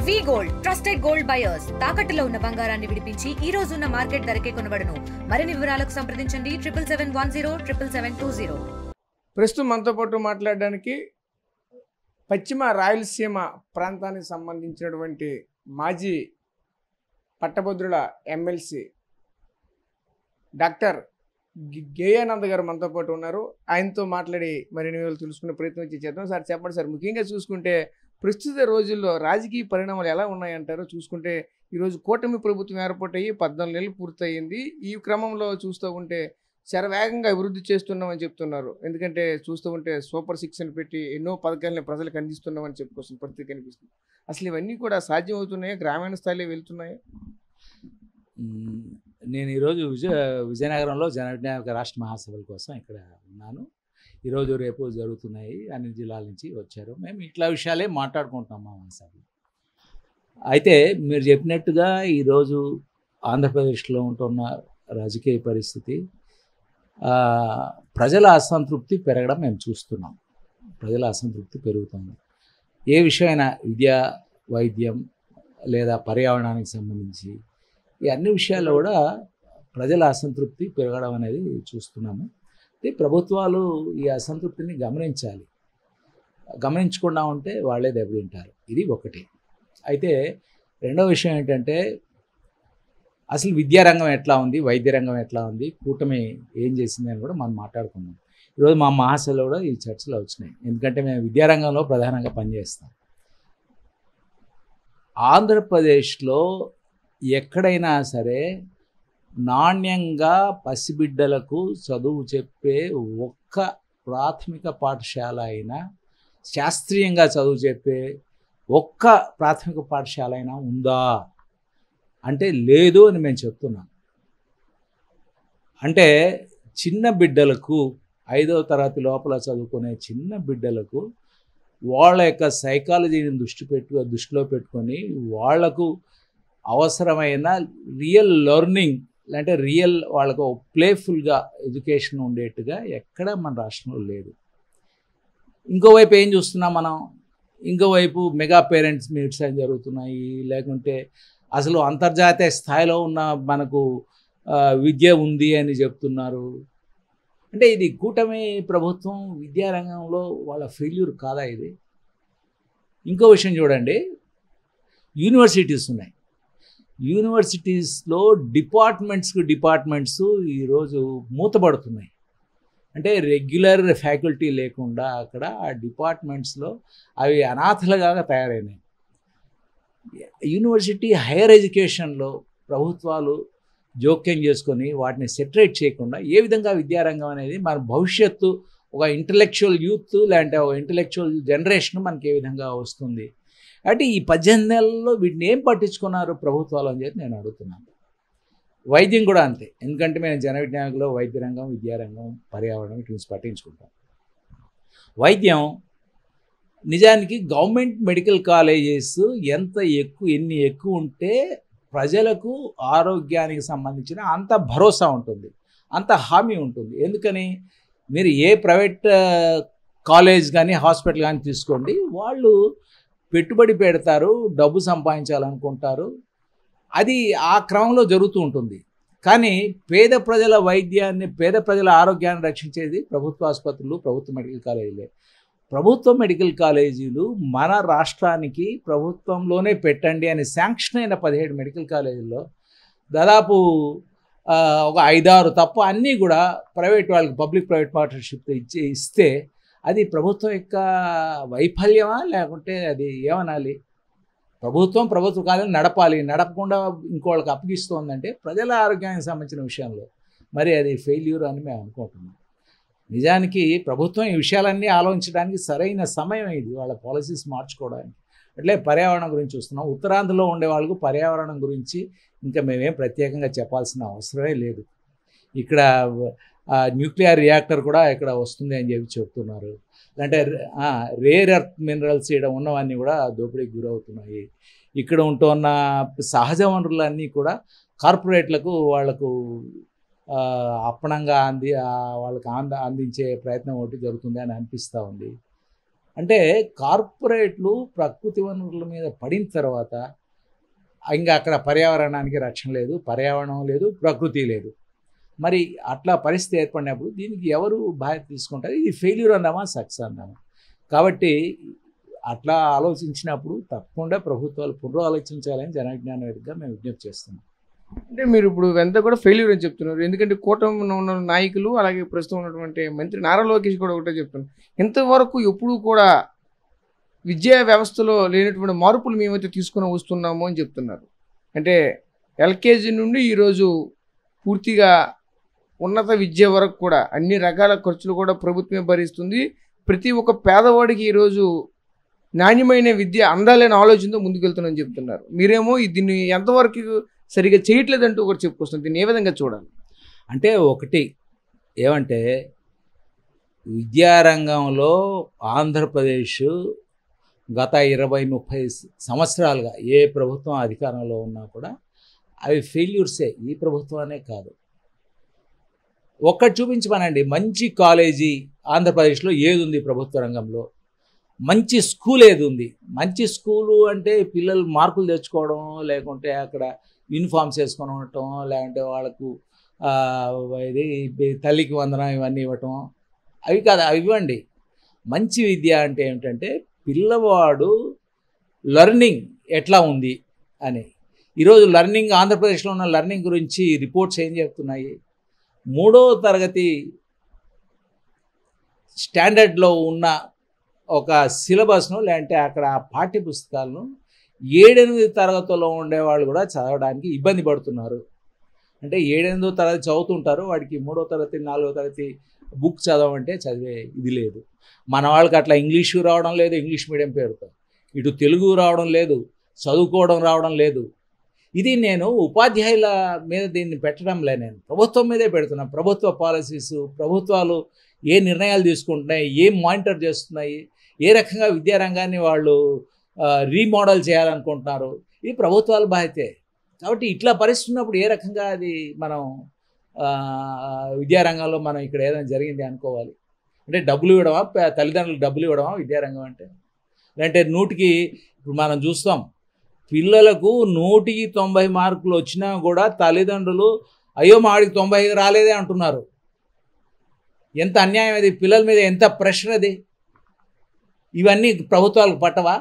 వి gold trusted gold buyers తాకట్టులో ఉన్న బంగారాన్ని విడిపించి ఈ రోజు ఉన్న మార్కెట్ ధరకే కొనబడును. మరిన్ని వివరాలకు సంప్రదించండి 77107720. ప్రస్తుతం మనతో పాటు మాట్లాడడానికి పశ్చిమ రాయలసీమ ప్రాంతానికి సంబంధించినటువంటి మాజీ పట్టభద్రుల ఎమ్మెల్సీ డాక్టర్ గేయానంద్ గారు మనతో పాటు ఉన్నారు. ఆయనతో మాట్లాడి మరిన్ని వివరాలు తెలుసుకునే ప్రయత్నం చేద్దాం. సార్ చెప్పండి సార్, ముఖ్యంగా చూసుకుంటే ప్రస్తుత రోజుల్లో రాజకీయ పరిణామాలు ఎలా ఉన్నాయంటారో చూసుకుంటే ఈరోజు కూటమి ప్రభుత్వం ఏర్పాటయ్యి 14 నెలలు పూర్తయింది. ఈ క్రమంలో చూస్తూ ఉంటే శరవేగంగా అభివృద్ధి చేస్తున్నామని చెప్తున్నారు. ఎందుకంటే చూస్తూ ఉంటే సూపర్ 6 అని పెట్టి ఎన్నో పథకాలని ప్రజలకు అందిస్తున్నామని చెప్పుకోసం పరిస్థితి కనిపిస్తుంది. అసలు ఇవన్నీ కూడా సాధ్యం అవుతున్నాయా? గ్రామీణ స్థాయిలో వెళ్తున్నాయా? నేను ఈరోజు విజయనగరంలో జనవిజ్ఞాన రాష్ట్ర మహాసభల కోసం ఇక్కడ ఉన్నాను. ఈరోజు రేపు జరుగుతున్నాయి. అన్ని జిల్లాల నుంచి వచ్చారు. మేము ఇట్లా విషయాలే మాట్లాడుకుంటాం మా మహాసభలో. అయితే మీరు చెప్పినట్టుగా ఈరోజు ఆంధ్రప్రదేశ్లో ఉంటున్న రాజకీయ పరిస్థితి, ప్రజల అసంతృప్తి పెరగడం మేము చూస్తున్నాం. ప్రజల అసంతృప్తి పెరుగుతుంది. ఏ విషయమైనా విద్య, వైద్యం లేదా పర్యావరణానికి సంబంధించి ఈ అన్ని విషయాల్లో కూడా ప్రజల అసంతృప్తి పెరగడం అనేది చూస్తున్నాము. ప్రభుత్వాలు ఈ అసంతృప్తిని గమనించాలి. గమనించకుండా ఉంటే వాళ్ళే దెబ్బతింటారు. ఇది ఒకటి. అయితే రెండవ విషయం ఏంటంటే అసలు విద్యారంగం ఎట్లా ఉంది, వైద్య రంగం ఎట్లా ఉంది, కూటమి ఏం చేసింది అని కూడా మనం మాట్లాడుకున్నాం. ఈరోజు మా మహాసభలో కూడా ఈ చర్చలు వచ్చినాయి. ఎందుకంటే మేము విద్యారంగంలో ప్రధానంగా పనిచేస్తాం. ఆంధ్రప్రదేశ్లో ఎక్కడైనా సరే నాణ్యంగా పసిబిడ్డలకు చదువు చెప్పే ఒక్క ప్రాథమిక పాఠశాల అయినా, శాస్త్రీయంగా చదువు చెప్పే ఒక్క ప్రాథమిక పాఠశాల అయినా ఉందా అంటే లేదు అని మేము చెప్తున్నాం. అంటే చిన్న బిడ్డలకు 5వ తరగతి లోపల చదువుకునే చిన్న బిడ్డలకు వాళ్ళ యొక్క సైకాలజీని దృష్టిలో పెట్టుకొని వాళ్లకు అవసరమైన రియల్ లెర్నింగ్ అంటే రియల్ వాళ్ళకు ప్లేఫుల్గా ఎడ్యుకేషన్ ఉండేట్టుగా ఎక్కడ మన రాష్ట్రంలో లేదు. ఇంకోవైపు ఏం చూస్తున్నాం మనం? ఇంకోవైపు మెగా పేరెంట్స్ మీట్స్ అని జరుగుతున్నాయి. లేకుంటే అసలు అంతర్జాతీయ స్థాయిలో ఉన్న మనకు విద్య ఉంది అని చెప్తున్నారు. అంటే ఇది కూటమి ప్రభుత్వం విద్యారంగంలో వాళ్ళ ఫెయిల్యూర్ కాదా ఇది? ఇంకో విషయం చూడండి, యూనివర్సిటీస్ ఉన్నాయి. యూనివర్సిటీస్లో డిపార్ట్మెంట్స్ ఈరోజు మూతపడుతున్నాయి. అంటే రెగ్యులర్ ఫ్యాకల్టీ లేకుండా అక్కడ ఆ డిపార్ట్మెంట్స్లో అవి అనాథలుగా తయారైనాయి. యూనివర్సిటీ హైయర్ ఎడ్యుకేషన్లో ప్రభుత్వాలు జోక్యం చేసుకొని వాటిని సెటరేట్ చేయకుండా ఏ విధంగా విద్యారంగం అనేది మన భవిష్యత్తు ఒక ఇంటలెక్చువల్ యూత్ లేదంటే ఒక ఇంటలెక్చువల్ జనరేషన్ మనకి ఏ విధంగా వస్తుంది అంటే ఈ 18 నెలల్లో వీటిని ఏం పట్టించుకున్నారు ప్రభుత్వాలు అని చెప్పి నేను అడుగుతున్నాను. వైద్యం కూడా అంతే. ఎందుకంటే మేము జన విజ్ఞానంలో వైద్య రంగం, విద్యారంగం, పర్యావరణం ఇటు పట్టించుకుంటాం. వైద్యం నిజానికి గవర్నమెంట్ మెడికల్ కాలేజెస్ ఎన్ని ఎక్కువ ఉంటే ప్రజలకు ఆరోగ్యానికి సంబంధించిన అంత భరోసా ఉంటుంది, అంత హామీ ఉంటుంది. ఎందుకని మీరు ఏ ప్రైవేట్ కాలేజ్ కానీ హాస్పిటల్ కానీ తీసుకోండి, వాళ్ళు పెట్టుబడి పెడతారు, డబ్బు సంపాదించాలనుకుంటారు, అది ఆ క్రమంలో జరుగుతూ ఉంటుంది. కానీ పేద ప్రజల వైద్యాన్ని, పేద ప్రజల ఆరోగ్యాన్ని రక్షించేది ప్రభుత్వ ఆసుపత్రులు, ప్రభుత్వ మెడికల్ కాలేజీలే. ప్రభుత్వ మెడికల్ కాలేజీలు మన రాష్ట్రానికి ప్రభుత్వంలోనే పెట్టండి అని శాంక్షన్ అయిన 17 మెడికల్ కాలేజీల్లో దాదాపు ఒక 5-6 తప్ప అన్నీ కూడా ప్రైవేట్ వాళ్ళకి పబ్లిక్ ప్రైవేట్ పార్ట్నర్షిప్ ఇస్తే అది ప్రభుత్వం యొక్క వైఫల్యమా లేకుంటే అది ఏమనాలి? ప్రభుత్వం కాలేజీ నడపకుండా ఇంకోళ్ళకి అప్పగిస్తోందంటే ప్రజల ఆరోగ్యానికి సంబంధించిన విషయంలో మరి అది ఫెయిల్యూర్ అని మేము అనుకుంటున్నాం. నిజానికి ప్రభుత్వం ఈ విషయాలన్నీ ఆలోచించడానికి సరైన సమయం ఇది, వాళ్ళ పాలసీస్ మార్చుకోవడానికి. అట్లే పర్యావరణం గురించి చూస్తున్నాం. ఉత్తరాంధ్రలో ఉండే వాళ్ళకు పర్యావరణం గురించి ఇంకా మేమేం ప్రత్యేకంగా చెప్పాల్సిన అవసరమే లేదు. ఇక్కడ న్యూక్లియర్ రియాక్టర్ కూడా ఇక్కడ వస్తుంది అని చెప్పి చెప్తున్నారు. అంటే రేర్ ఎర్త్ మినరల్స్ ఇక్కడ ఉన్నవన్నీ కూడా దోపిడీకి గురవుతున్నాయి. ఇక్కడ ఉంటున్న సహజ వనరులన్నీ కూడా కార్పొరేట్లకు వాళ్లకు అప్పనంగా వాళ్ళకి అందించే ప్రయత్నం ఒకటి జరుగుతుంది అని అనిపిస్తూ ఉంది. అంటే కార్పొరేట్లు ప్రకృతి వనరుల మీద పడిన తర్వాత ఇంకా అక్కడ పర్యావరణానికి రక్షణ లేదు, పర్యావరణం లేదు, ప్రకృతి లేదు. మరి అట్లా పరిస్థితి ఏర్పడినప్పుడు దీనికి ఎవరు బాధ్యత తీసుకుంటారు? ఇది ఫెయిల్యూర్ అందామా, సక్సెస్ అందామా? కాబట్టి అట్లా ఆలోచించినప్పుడు తప్పకుండా ప్రభుత్వాలు పునరాలోచించాలని జనవిజ్ఞాన వేదికగా మేము విజ్ఞప్తి చేస్తున్నాం. అంటే మీరు ఇప్పుడు ఎంత కూడా ఫెయిల్యూర్ అని చెప్తున్నారు. ఎందుకంటే కూటమిలో ఉన్న నాయకులు అలాగే ప్రస్తుతం ఉన్నటువంటి మంత్రి నారా లోకేష్ కూడా ఒకటే చెప్తున్నారు, ఇంతవరకు ఎప్పుడు కూడా విద్యా వ్యవస్థలో లేనటువంటి మార్పులు మేమైతే తీసుకుని వస్తున్నాము అని చెప్తున్నారు. అంటే ఎల్కేజీ నుండి ఈరోజు పూర్తిగా ఉన్నత విద్య వరకు కూడా అన్ని రకాల ఖర్చులు కూడా ప్రభుత్వమే భరిస్తుంది. ప్రతి ఒక్క పేదవాడికి ఈరోజు నాణ్యమైన విద్య అందాలనే ఆలోచనతో ముందుకెళ్తున్నామని చెప్తున్నారు. మీరేమో దీన్ని ఎంతవరకు సరిగా చేయట్లేదంటూ ఒకటి చెప్పుకొస్తుంది. దీన్ని ఏ విధంగా చూడాలి? అంటే ఒకటి ఏమంటే విద్యారంగంలో ఆంధ్రప్రదేశ్ గత 20-30 సంవత్సరాలుగా ఏ ప్రభుత్వం అధికారంలో ఉన్నా కూడా అవి ఫెయిల్యూర్సే. ఈ ప్రభుత్వానే కాదు. ఒక్కటి చూపించమనండి, మంచి కాలేజీ ఆంధ్రప్రదేశ్లో ఏది ఉంది? ప్రభుత్వ రంగంలో మంచి స్కూల్ ఏది ఉంది? మంచి స్కూలు అంటే పిల్లలు మార్కులు తెచ్చుకోవడం, లేకుంటే అక్కడ యూనిఫామ్స్ వేసుకొని ఉండటం, లేకుంటే వాళ్ళకు ఇది తల్లికి వందనం ఇవన్నీ ఇవ్వటం, అవి కాదు. అవి ఇవ్వండి. మంచి విద్య అంటే ఏమిటంటే పిల్లవాడు లెర్నింగ్ ఎట్లా ఉంది అని. ఈరోజు లెర్నింగ్, ఆంధ్రప్రదేశ్లో ఉన్న లెర్నింగ్ గురించి రిపోర్ట్స్ ఏం చెప్తున్నాయి? 3వ తరగతి స్టాండర్డ్లో ఉన్న ఒక సిలబస్ను, లేదంటే అక్కడ పాఠ్య పుస్తకాలను 7-8 తరగతుల్లో ఉండేవాళ్ళు కూడా చదవడానికి ఇబ్బంది పడుతున్నారు. అంటే 7-8 తరగతి చదువుతుంటారు, వాడికి 3వ తరగతి 4వ తరగతి బుక్ చదవమంటే చదివే ఇది లేదు. మన వాళ్ళకి అట్లా ఇంగ్లీషు రావడం లేదు, ఇంగ్లీష్ మీడియం పేరుతో. ఇటు తెలుగు రావడం లేదు, చదువుకోవడం రావడం లేదు. ఇది నేను ఉపాధ్యాయుల మీద దీన్ని పెట్టడంలే, నేను ప్రభుత్వం మీదే పెడుతున్నాను. ప్రభుత్వ పాలసీస్, ప్రభుత్వాలు ఏ నిర్ణయాలు తీసుకుంటున్నాయి, ఏం మానిటర్ చేస్తున్నాయి, ఏ రకంగా విద్యారంగాన్ని వాళ్ళు రీమోడల్ చేయాలనుకుంటున్నారు, ఇది ప్రభుత్వాల బాధ్యతే. కాబట్టి ఇట్లా పరిస్థితి ఉన్నప్పుడు ఏ రకంగా అది మనం విద్యారంగంలో మనం ఇక్కడ ఏదైనా జరిగింది అనుకోవాలి? అంటే డబ్బులు ఇవ్వడమా, తల్లిదండ్రులకు డబ్బులు ఇవ్వడమా విద్యారంగం అంటే? లేదంటే ఇప్పుడు మనం చూస్తాం, పిల్లలకు 100కి 90 మార్కులు వచ్చినా కూడా తల్లిదండ్రులు అయ్యో మాడికి 95 రాలేదే అంటున్నారు. ఎంత అన్యాయం అది! పిల్లల మీద ఎంత ప్రెషర్ అది! ఇవన్నీ ప్రభుత్వాలకు పట్టవా?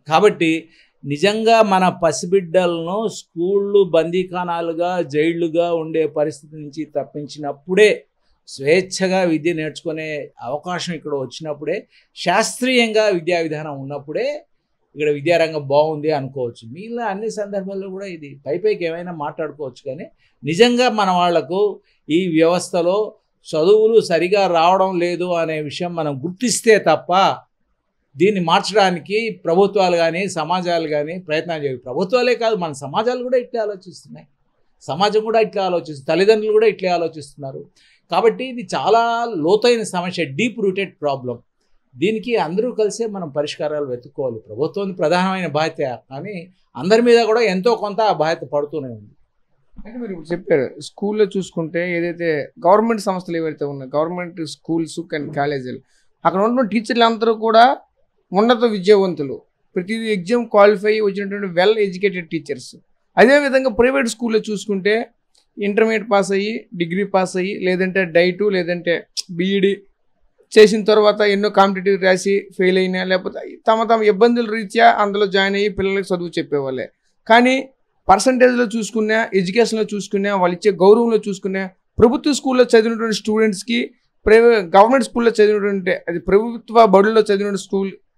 కాబట్టి నిజంగా మన పసిబిడ్డలను స్కూళ్ళు బందీఖానాలుగా, జైళ్లుగా ఉండే పరిస్థితి నుంచి తప్పించినప్పుడే, స్వేచ్ఛగా విద్య నేర్చుకునే అవకాశం ఇక్కడ వచ్చినప్పుడే, శాస్త్రీయంగా విద్యా విధానం ఉన్నప్పుడే ఇక్కడ విద్యారంగం బాగుంది అనుకోవచ్చు. మిగిలిన అన్ని సందర్భాల్లో కూడా ఇది పైపైకి ఏమైనా మాట్లాడుకోవచ్చు, కానీ నిజంగా మన వాళ్లకు ఈ వ్యవస్థలో చదువులు సరిగా రావడం లేదు అనే విషయం మనం గుర్తిస్తే తప్ప దీన్ని మార్చడానికి ప్రభుత్వాలు కానీ సమాజాలు కానీ ప్రయత్నాలు చేయవు. ప్రభుత్వాలే కాదు, మన సమాజాలు కూడా ఇట్లా ఆలోచిస్తున్నాయి, సమాజం కూడా ఇట్లా ఆలోచిస్తుంది, తల్లిదండ్రులు కూడా ఇట్లా ఆలోచిస్తున్నారు. కాబట్టి ఇది చాలా లోతైన సమస్య, డీప్ రూటెడ్ ప్రాబ్లం. దీనికి అందరూ కలిసే మనం పరిష్కారాలు వెతుక్కోవాలి. ప్రభుత్వం ప్రధానమైన బాధ్యత, కానీ అందరి మీద కూడా ఎంతో కొంత ఆ బాధ్యత పడుతూనే ఉంది. అంటే మీరు ఇప్పుడు చెప్పారు, స్కూల్లో చూసుకుంటే ఏదైతే గవర్నమెంట్ సంస్థలు ఏవైతే ఉన్నాయో, గవర్నమెంట్ స్కూల్స్ అండ్ కాలేజీలు, అక్కడ ఉన్న టీచర్లు అందరూ కూడా ఉన్నత విద్యావంతులు, ప్రతి ఎగ్జామ్ క్వాలిఫై వచ్చినటువంటి వెల్ ఎడ్యుకేటెడ్ టీచర్స్. అదేవిధంగా ప్రైవేట్ స్కూల్లో చూసుకుంటే ఇంటర్మీడియట్ పాస్ అయ్యి, డిగ్రీ పాస్ అయ్యి, లేదంటే డైటు, లేదంటే బీఈడి చేసిన తర్వాత ఎన్నో కాంపిటేటివ్ రాసి ఫెయిల్ అయినా, లేకపోతే తమ ఇబ్బందుల రీత్యా అందులో జాయిన్ అయ్యి పిల్లలకి చదువు చెప్పేవాళ్ళే. కానీ పర్సంటేజ్లో చూసుకున్నా, ఎడ్యుకేషన్లో చూసుకున్నా, వాళ్ళు ఇచ్చే గౌరవంలో చూసుకున్నా, ప్రభుత్వ స్కూల్లో చదివినటువంటి స్టూడెంట్స్కి, గవర్నమెంట్ స్కూల్లో చదివినటువంటి, అది ప్రభుత్వ బడుల్లో చదివిన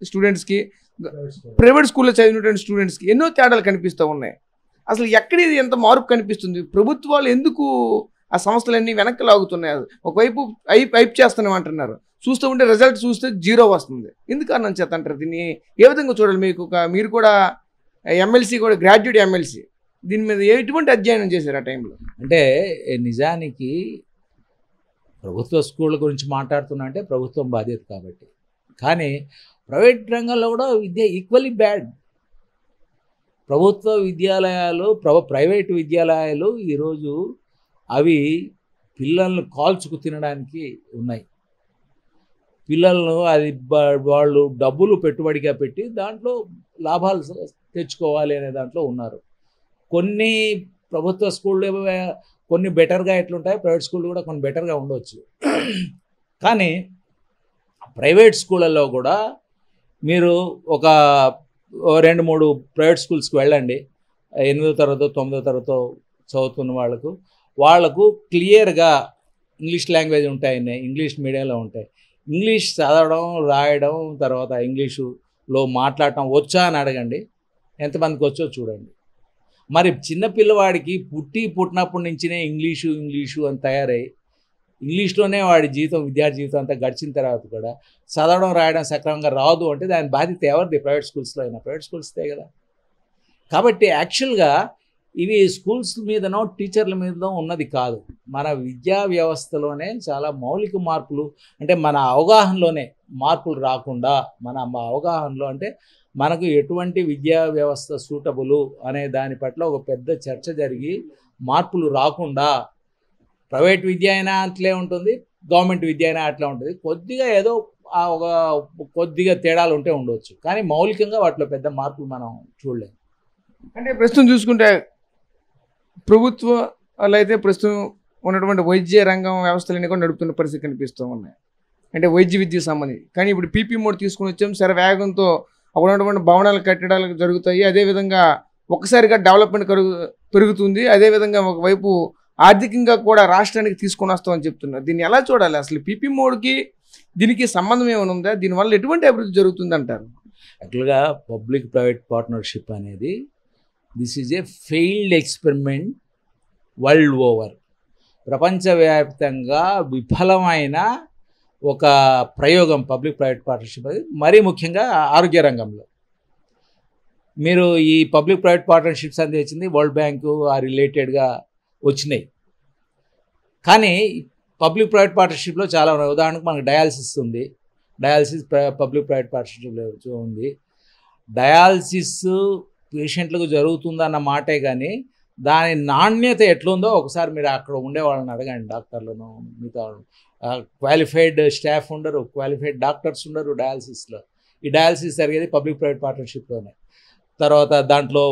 స్టూడెంట్స్కి, ప్రైవేట్ స్కూల్లో చదివినటువంటి స్టూడెంట్స్కి ఎన్నో తేడాలు కనిపిస్తూ ఉన్నాయి. అసలు ఎక్కడ ఇది ఎంత మార్పు కనిపిస్తుంది? ప్రభుత్వాలు ఎందుకు ఆ సంస్థలన్నీ వెనక్కి లాగుతున్నాయి? ఒకవైపు హైప్ చేస్తున్నాం అంటున్నారు, చూస్తూ ఉంటే రిజల్ట్ చూస్తే 0 వస్తుంది. ఎందుకు అన్నం చేత అంటారు? దీన్ని ఏ విధంగా చూడాలి? మీరు కూడా ఎమ్మెల్సీ, కూడా గ్రాడ్యుయేట్ ఎమ్మెల్సీ, దీని మీద ఎటువంటి అధ్యయనం చేశారు ఆ టైంలో? అంటే నిజానికి ప్రభుత్వ స్కూళ్ళ గురించి మాట్లాడుతున్నా అంటే ప్రభుత్వం బాధ్యత కాబట్టి, కానీ ప్రైవేట్ రంగంలో కూడా విద్య ఈక్వల్లీ బ్యాడ్. ప్రభుత్వ విద్యాలయాలు, ప్రైవేటు విద్యాలయాలు ఈరోజు అవి పిల్లలను కాల్చుకు తినడానికి ఉన్నాయి. పిల్లలను అది వాళ్ళు డబ్బులు పెట్టుబడిగా పెట్టి దాంట్లో లాభాలు తెచ్చుకోవాలి అనే దాంట్లో ఉన్నారు. కొన్ని ప్రభుత్వ స్కూళ్ళు కొన్ని బెటర్గా ఎట్లుంటాయి, ప్రైవేట్ స్కూళ్ళు కూడా కొన్ని బెటర్గా ఉండవచ్చు. కానీ ప్రైవేట్ స్కూళ్ళల్లో కూడా మీరు ఒక 2-3 ప్రైవేట్ స్కూల్స్కి వెళ్ళండి, 8వ తరగతో 9వ తరగతో చదువుతున్న వాళ్ళకు క్లియర్గా ఇంగ్లీష్ లాంగ్వేజ్ ఉంటాయని, ఇంగ్లీష్ మీడియంలో ఉంటాయి. ఇంగ్లీష్ చదవడం, రాయడం, తర్వాత ఇంగ్లీషులో మాట్లాడటం వచ్చా అని అడగండి, ఎంతమందికి వచ్చో చూడండి. మరి చిన్నపిల్లవాడికి పుట్టినప్పటి నుంచినే ఇంగ్లీషు అని తయారై ఇంగ్లీష్లోనే వాడి విద్యార్థి జీవితం అంతా గడిచిన తర్వాత కూడా చదవడం రాయడం సక్రమంగా రాదు అంటే దాని బాధ్యత ఎవరిది? ప్రైవేట్ స్కూల్స్లో అయినా, ప్రైవేట్ స్కూల్స్తే కదా. కాబట్టి యాక్చువల్గా ఇవి స్కూల్స్ మీదనో టీచర్ల మీదనో ఉన్నది కాదు, మన విద్యా వ్యవస్థలోనే చాలా మౌలిక మార్పులు, అంటే మన అవగాహనలోనే మార్పులు రాకుండా, మన అవగాహనలో అంటే మనకు ఎటువంటి విద్యా వ్యవస్థ సూటబుల్ అనే దాని పట్ల ఒక పెద్ద చర్చ జరిగి మార్పులు రాకుండా, ప్రైవేట్ విద్య అయినా అట్లే ఉంటుంది, గవర్నమెంట్ విద్య అయినా అట్లా ఉంటుంది. కొద్దిగా ఏదో కొద్దిగా తేడాలు ఉంటే ఉండవచ్చు, కానీ మౌలికంగా వాటిలో పెద్ద మార్పులు మనం చూడలేము. అంటే ప్రస్తుతం చూసుకుంటే ప్రభుత్వాలు అయితే ప్రస్తుతం ఉన్నటువంటి వైద్య రంగం వ్యవస్థలన్నీ కూడా నడుపుతున్న పరిస్థితి కనిపిస్తూ ఉన్నాయి, అంటే వైద్య విద్యకు సంబంధించి. కానీ ఇప్పుడు పీపీ మోడ్ తీసుకుని వచ్చాం, సరే వేగంతో అక్కడ ఉన్నటువంటి భవనాలు కట్టడాలు జరుగుతాయి, అదేవిధంగా ఒక్కసారిగా డెవలప్మెంట్ పెరుగుతుంది, అదేవిధంగా ఒకవైపు ఆర్థికంగా కూడా రాష్ట్రానికి తీసుకొని వస్తామని చెప్తున్నారు. దీన్ని ఎలా చూడాలి? అసలు పీపీ మోడ్కి దీనికి సంబంధం ఏమైనా ఉందా? దీనివల్ల ఎటువంటి అభివృద్ధి జరుగుతుంది అంటారు? యాక్చువల్గా పబ్లిక్ ప్రైవేట్ పార్ట్నర్షిప్ అనేది this is a failed experiment world over. ప్రపంచవ్యాప్తంగా విఫలమైన ఒక ప్రయోగం పబ్లిక్ ప్రైవేట్ పార్ట్నర్షిప్. అది మరీ ముఖ్యంగా ఆరోగ్య రంగంలో. మీరు ఈ పబ్లిక్ ప్రైవేట్ పార్ట్నర్షిప్స్ అనేది వచ్చింది వరల్డ్ బ్యాంకు ఆ రిలేటెడ్గా వచ్చినాయి, కానీ పబ్లిక్ ప్రైవేట్ పార్ట్నర్షిప్లో చాలా ఉన్నాయి. ఉదాహరణకు మనకు డయాలసిస్ ఉంది, డయాలసిస్ పబ్లిక్ ప్రైవేట్ పార్ట్నర్షిప్లో ఉంది. డయాలసిస్ పేషెంట్లకు జరుగుతుందన్న మాటే, కానీ దాని నాణ్యత ఎట్లుందో ఒకసారి మీరు అక్కడ ఉండే వాళ్ళని అడగండి, డాక్టర్లను, మిగతా క్వాలిఫైడ్ స్టాఫ్ ఉండరు, క్వాలిఫైడ్ డాక్టర్స్ ఉండరు డయాలసిస్లో. ఈ డయాలసిస్ జరిగేది పబ్లిక్ ప్రైవేట్ పార్ట్నర్షిప్లోనే. తర్వాత దాంట్లో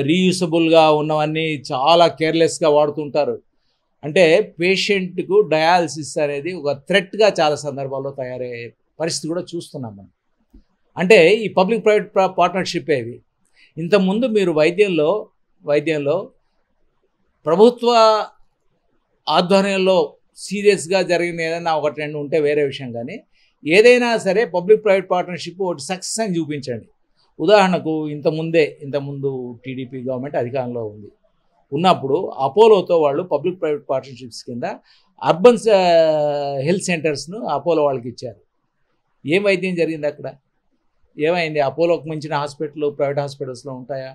రీయూసబుల్గా ఉన్నవన్నీ చాలా కేర్లెస్గా వాడుతుంటారు. అంటే పేషెంట్కు డయాలసిస్ అనేది ఒక థ్రెట్గా చాలా సందర్భాల్లో తయారయ్యే పరిస్థితి కూడా చూస్తున్నాం మనం. అంటే ఈ పబ్లిక్ ప్రైవేట్ పార్ట్నర్షిప్ ఏవి. ఇంతకుముందు మీరు వైద్యంలో ప్రభుత్వ ఆధ్వర్యంలో సీరియస్గా జరిగిన ఏదైనా 1-2 ఉంటే వేరే విషయం, కానీ ఏదైనా సరే పబ్లిక్ ప్రైవేట్ పార్ట్నర్షిప్ ఒకటి సక్సెస్ అని చూపించండి. ఉదాహరణకు ఇంతకుముందు టీడీపీ గవర్నమెంట్ అధికారంలో ఉన్నప్పుడు అపోలోతో వాళ్ళు పబ్లిక్ ప్రైవేట్ పార్ట్నర్షిప్స్ కింద అర్బన్ హెల్త్ సెంటర్స్ను అపోలో వాళ్ళకి ఇచ్చారు. ఏం వైద్యం జరిగింది అక్కడ? ఏమైంది? అపోలోకి మించిన హాస్పిటల్ ప్రైవేట్ హాస్పిటల్స్లో ఉంటాయా?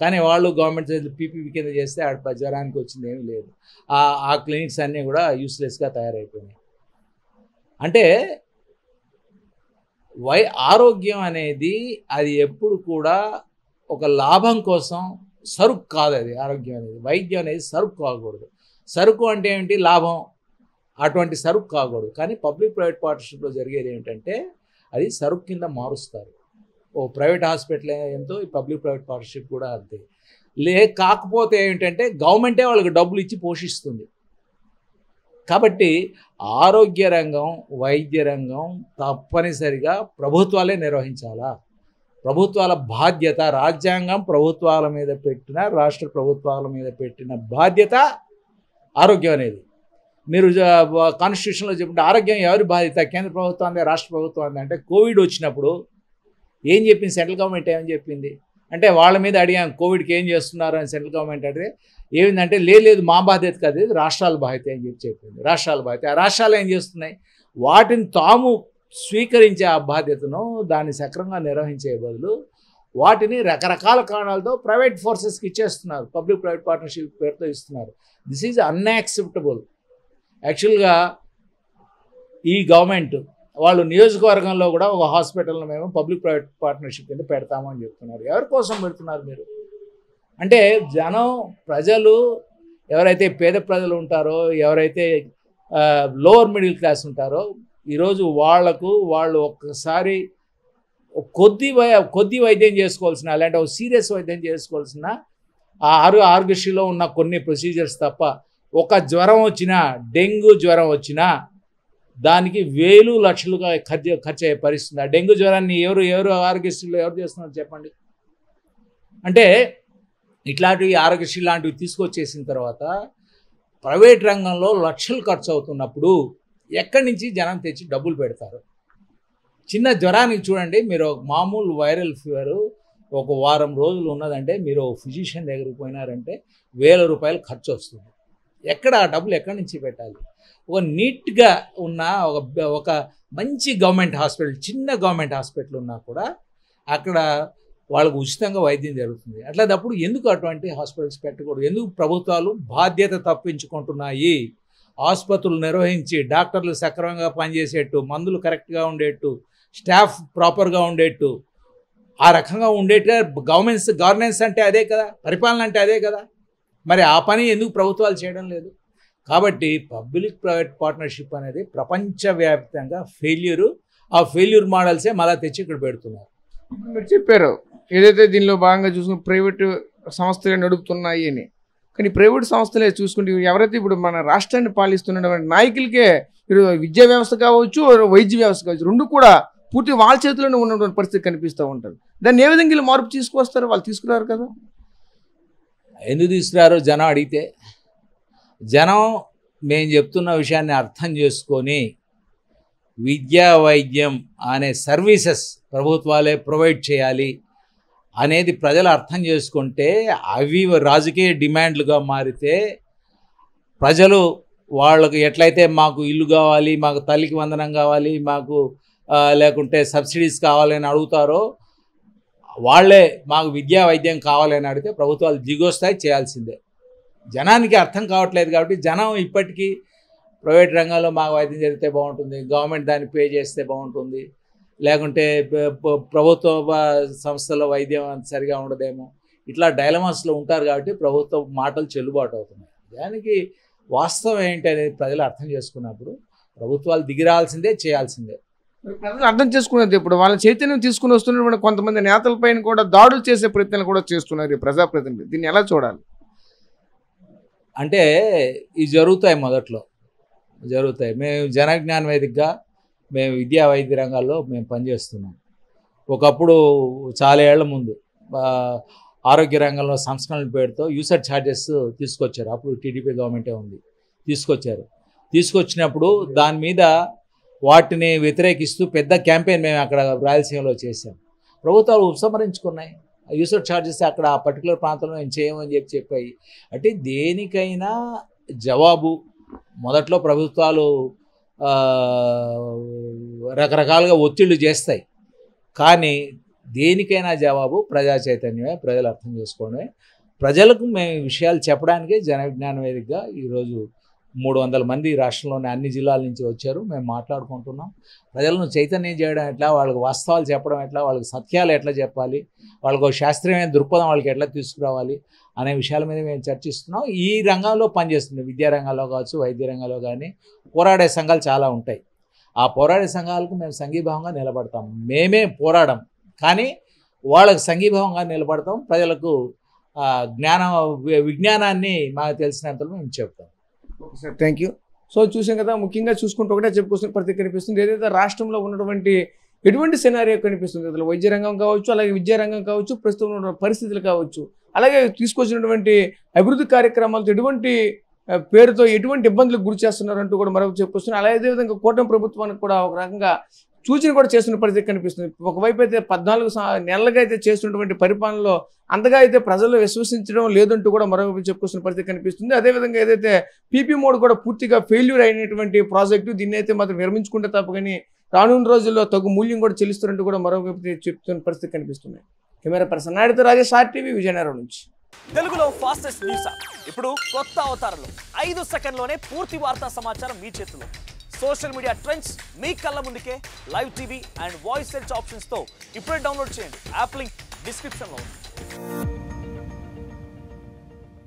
కానీ వాళ్ళు గవర్నమెంట్ పీపీపీ కింద చేస్తే ఆడ జ్వరానికి వచ్చింది ఏమీ లేదు. ఆ క్లినిక్స్ అన్నీ కూడా యూస్లెస్గా తయారైపోయినాయి. అంటే ఆరోగ్యం అనేది అది ఎప్పుడు కూడా ఒక లాభం కోసం సరుకు కాదు. అది ఆరోగ్యం అనేది, వైద్యం అనేది సరుకు కాకూడదు. సరుకు అంటే ఏంటి? లాభం. అటువంటి సరుకు కాకూడదు. కానీ పబ్లిక్ ప్రైవేట్ పార్ట్నర్షిప్లో జరిగేది ఏంటంటే అది సరుకు కింద మారుస్తారు. ఓ ప్రైవేట్ హాస్పిటల్ ఎంతో ఈ పబ్లిక్ ప్రైవేట్ పార్ట్నర్షిప్ కూడా అంతే. కాకపోతే ఏంటంటే గవర్నమెంటే వాళ్ళకి డబ్బులు ఇచ్చి పోషిస్తుంది. కాబట్టి ఆరోగ్య రంగం, వైద్య రంగం తప్పనిసరిగా ప్రభుత్వాలే నిర్వహించాలా. ప్రభుత్వాల బాధ్యత, రాజ్యాంగం ప్రభుత్వాల మీద పెట్టిన, రాష్ట్ర ప్రభుత్వాల మీద పెట్టిన బాధ్యత ఆరోగ్యం అనేది. మీరు కాన్స్టిట్యూషన్లో చెప్పుకుంటే ఆరోగ్యం ఎవరి బాధ్యత? కేంద్ర ప్రభుత్వం, రాష్ట్ర ప్రభుత్వం. అంటే కోవిడ్ వచ్చినప్పుడు ఏం చెప్పింది సెంట్రల్ గవర్నమెంట్? ఏమని చెప్పింది అంటే వాళ్ళ మీద అడిగాం కోవిడ్కి ఏం చేస్తున్నారు అని సెంట్రల్ గవర్నమెంట్ అడిగితే ఏమిందంటే లేదు మా బాధ్యత కాదు, ఇది రాష్ట్రాల బాధ్యత అని చెప్పింది. రాష్ట్రాల బాధ్యత. ఆ రాష్ట్రాలు ఏం చేస్తున్నాయి? వాటిని తాము స్వీకరించే ఆ బాధ్యతను దాన్ని సక్రమంగా నిర్వహించే బదులు వాటిని రకరకాల కారణాలతో ప్రైవేట్ ఫోర్సెస్కి ఇచ్చేస్తున్నారు, పబ్లిక్ ప్రైవేట్ పార్ట్నర్షిప్ పేరుతో ఇస్తున్నారు. This is unacceptable. యాక్చువల్గా ఈ గవర్నమెంట్ వాళ్ళు నియోజకవర్గంలో కూడా ఒక హాస్పిటల్ను మేము పబ్లిక్ ప్రైవేట్ పార్ట్నర్షిప్ కింద పెడతాము అని చెప్తున్నారు. ఎవరి కోసం పెడుతున్నారు మీరు? అంటే ప్రజలు ఎవరైతే పేద ప్రజలు ఉంటారో, ఎవరైతే లోవర్ మిడిల్ క్లాస్ ఉంటారో, ఈరోజు వాళ్ళు ఒక్కసారి కొద్ది వైద్యం చేసుకోవాల్సిన, అలాంటి ఒక సీరియస్ వైద్యం చేసుకోవాల్సిన ఆ ఆరోగ్యశ్రీలో ఉన్న కొన్ని ప్రొసీజర్స్ తప్ప, ఒక జ్వరం వచ్చినా, డెంగ్యూ జ్వరం వచ్చినా దానికి వేలు లక్షలుగా ఖర్చు అయ్యే పరిస్థితుంది. ఆ డెంగ్యూ జ్వరాన్ని ఎవరు ఆరోగ్యశ్రీలో ఎవరు చేస్తున్నారు చెప్పండి? అంటే ఇట్లాంటివి ఆరోగ్యశ్రీ లాంటివి తీసుకొచ్చేసిన తర్వాత ప్రైవేట్ రంగంలో లక్షలు ఖర్చు అవుతున్నప్పుడు ఎక్కడి నుంచి జనం తెచ్చి డబ్బులు పెడతారు? చిన్న జ్వరానికి చూడండి, మీరు మామూలు వైరల్ ఫీవరు ఒక వారం రోజులు ఉన్నదంటే మీరు ఫిజిషియన్ దగ్గరికి పోయినారంటే 1000 రూపాయలు ఖర్చు వస్తుంది. ఎక్కడ ఆ డబ్బులు ఎక్కడి నుంచి పెట్టాలి? ఒక నీట్గా ఉన్న ఒక మంచి గవర్నమెంట్ హాస్పిటల్, చిన్న గవర్నమెంట్ హాస్పిటల్ ఉన్నా కూడా అక్కడ వాళ్ళకు ఉచితంగా వైద్యం జరుగుతుంది. అట్లాంటప్పుడు ఎందుకు అటువంటి హాస్పిటల్స్ పెట్టకూడదు? ఎందుకు ప్రభుత్వాలు బాధ్యత తప్పించుకుంటున్నాయి? ఆసుపత్రులు నిర్వహించి డాక్టర్లు సక్రమంగా పనిచేసేట్టు, మందులు కరెక్ట్గా ఉండేట్టు, స్టాఫ్ ప్రాపర్గా ఉండేట్టు, ఆ రకంగా ఉండేట్టుగా గవర్నెన్స్ అంటే అదే కదా, పరిపాలన అంటే అదే కదా. మరి ఆ పని ఎందుకు ప్రభుత్వాలు చేయడం లేదు? కాబట్టి పబ్లిక్ ప్రైవేట్ పార్ట్నర్షిప్ అనేది ప్రపంచవ్యాప్తంగా ఫెయిల్యూరు. ఆ ఫెయిల్యూర్ మోడల్సే మళ్ళీ తెచ్చి ఇక్కడ పెడుతున్నారు. ఇప్పుడు మీరు చెప్పారు ఏదైతే దీనిలో భాగంగా చూసుకుని ప్రైవేటు సంస్థలే నడుపుతున్నాయి అని. కానీ ప్రైవేట్ సంస్థలే చూసుకుంటే ఎవరైతే ఇప్పుడు మన రాష్ట్రాన్ని పాలిస్తున్నటువంటి నాయకులకే విద్యా వ్యవస్థ కావచ్చు, వైద్య వ్యవస్థ కావచ్చు, రెండు కూడా పూర్తి వాళ్ళ చేతిలోనే ఉన్నటువంటి పరిస్థితి కనిపిస్తూ ఉంటుంది. దాన్ని ఏ విధంగా మార్పు తీసుకొస్తారు? వాళ్ళు తీసుకురారు కదా. ఎందుకు తీసుకురారు? జనం అడిగితే. జనం మేము చెప్తున్న విషయాన్ని అర్థం చేసుకొని విద్యా వైద్యం అనే సర్వీసెస్ ప్రభుత్వాలే ప్రొవైడ్ చేయాలి అనేది ప్రజలు అర్థం చేసుకుంటే, అవి రాజకీయ డిమాండ్లుగా మారితే ప్రజలు వాళ్ళకి ఎట్లయితే మాకు ఇల్లు కావాలి, మాకు తల్లికి వందనం కావాలి, మాకు లేకుంటే సబ్సిడీస్ కావాలని అడుగుతారో, వాళ్ళే మాకు విద్యా వైద్యం కావాలని అడిగితే ప్రభుత్వాలు దిగొస్తాయి, చేయాల్సిందే. జనానికి అర్థం కావట్లేదు కాబట్టి జనం ఇప్పటికీ ప్రైవేట్ రంగంలో మాకు వైద్యం జరిగితే బాగుంటుంది, గవర్నమెంట్ దాన్ని పే చేస్తే బాగుంటుంది, లేకుంటే ప్రభుత్వ సంస్థల్లో వైద్యం సరిగా ఉండదేమో, ఇట్లా డైలమాస్లో ఉంటారు కాబట్టి ప్రభుత్వ మాటలు చెల్లుబాటు అవుతున్నాయి. దానికి వాస్తవం ఏంటి అనేది ప్రజలు అర్థం చేసుకున్నప్పుడు ప్రభుత్వాలు దిగిరాల్సిందే, చేయాల్సిందే. ప్రజలు అర్థం చేసుకున్నది ఇప్పుడు వాళ్ళ చైతన్యం తీసుకుని వస్తున్నటువంటి కొంతమంది నేతలపైన కూడా దాడులు చేసే ప్రయత్నాలు కూడా చేస్తున్నారు ఈ ప్రజాప్రతినిధులు. దీన్ని ఎలా చూడాలి? అంటే ఇవి జరుగుతాయి, మొదట్లో జరుగుతాయి. మేము జనజ్ఞాన వేదికగా మేము విద్యా వైద్య రంగాల్లో మేము పనిచేస్తున్నాం. ఒకప్పుడు చాలా ఏళ్ల ముందు ఆరోగ్య రంగంలో సంస్కరణల పేరుతో యూసర్ ఛార్జెస్ తీసుకొచ్చారు. అప్పుడు టీడీపీ గవర్నమెంటే ఉంది, తీసుకొచ్చినప్పుడు దాని మీద వాటిని వ్యతిరేకిస్తూ పెద్ద క్యాంపెయిన్ మేము అక్కడ రాయలసీమలో చేశాం. ప్రభుత్వాలు ఉపసంహరించుకున్నాయి. యూసర్ ఛార్జెస్ అక్కడ ఆ పర్టికులర్ ప్రాంతంలో నేను చేయమని చెప్పాయి. అంటే దేనికైనా జవాబు మొదట్లో ప్రభుత్వాలు రకరకాలుగా ఒత్తిళ్లు చేస్తాయి, కానీ దేనికైనా జవాబు ప్రజా చైతన్యమే, ప్రజలు అర్థం చేసుకోవడమే. ప్రజలకు మేము విషయాలు చెప్పడానికే జన విజ్ఞాన వేదికగా ఈరోజు 300 మంది రాష్ట్రంలోని అన్ని జిల్లాల నుంచి వచ్చారు. మేము మాట్లాడుకుంటున్నాం. ప్రజలను చైతన్యం చేయడం ఎట్లా, వాళ్ళకి వాస్తవాలు చెప్పడం ఎట్లా, వాళ్ళకి సత్యాలు ఎట్లా చెప్పాలి, వాళ్ళకు శాస్త్రీయమైన దృక్పథం వాళ్ళకి ఎట్లా తీసుకురావాలి అనే విషయాల మీద మేము చర్చిస్తున్నాం. ఈ రంగంలో పనిచేస్తుంది, విద్యా రంగంలో కావచ్చు, వైద్య రంగంలో కానీ పోరాడే సంఘాలు చాలా ఉంటాయి. ఆ పోరాడే సంఘాలకు మేము సంఘీభావంగా నిలబడతాం. మేమే పోరాడం, కానీ వాళ్ళకు సంఘీభావంగా నిలబడతాం. ప్రజలకు విజ్ఞానాన్ని మాకు తెలిసినంతలో మేము చెప్తాం. Okay sir, thank you. So చూసాం కదా, ముఖ్యంగా చూసుకుంటూ ఒకటే చెప్పుకొస్తున్న ప్రతి కనిపిస్తుంది ఏదైతే రాష్ట్రంలో ఉన్నటువంటి ఎటువంటి సినారియో కనిపిస్తుంది, అసలు వైద్య రంగం కావచ్చు, అలాగే విద్యా రంగం కావచ్చు, ప్రస్తుతం ఉన్న పరిస్థితులు కావచ్చు, అలాగే తీసుకొచ్చినటువంటి అభివృద్ధి కార్యక్రమాలతో ఎటువంటి పేరుతో ఎటువంటి ఇబ్బందులకు గురి చేస్తున్నారంటూ కూడా మరొక చెప్పుకొస్తున్నారు. అలాగే అదేవిధంగా కూటమి ప్రభుత్వానికి కూడా ఒక రకంగా సూచన కూడా చేస్తున్న పరిస్థితి కనిపిస్తుంది. ఒకవైపు అయితే 14 నెలలుగా అయితే చేస్తున్నటువంటి పరిపాలనలో అంతగా అయితే ప్రజలు విశ్వసించడం లేదంటూ కూడా మరొక చెప్పుకొస్తున్న పరిస్థితి కనిపిస్తుంది. అదేవిధంగా ఏదైతే పీపీ మోడ్ కూడా పూర్తిగా ఫెయిల్యూర్ అయినటువంటి ప్రాజెక్టు, దీన్ని అయితే మాత్రం విరమించుకుంటే తప్ప కానీ రానున్న రోజుల్లో తగు మూల్యం కూడా చెల్లిస్తున్నట్టు కూడా మరొక చెప్తున్న పరిస్థితి కనిపిస్తున్నాయి. కెమెరా పర్సన్ నాయుడుతో రాజేష్, ఆర్టీవీ, విజయనగరం నుంచి. తెలుగులో ఫాస్టెస్ట్ న్యూస్ ఇప్పుడు కొత్త అవతారంలో 5 సెకండ్లోనే పూర్తి వార్తా సమాచారం మీ చేతిలో. సోషల్ మీడియా ట్రెండ్స్ మీ కళ్ళ ముందుకే live TV and voice search ఆప్షన్స్తో ఇప్పుడే డౌన్లోడ్ చేయండి. యాప్ లింక్ డిస్క్రిప్షన్లో ఉంది.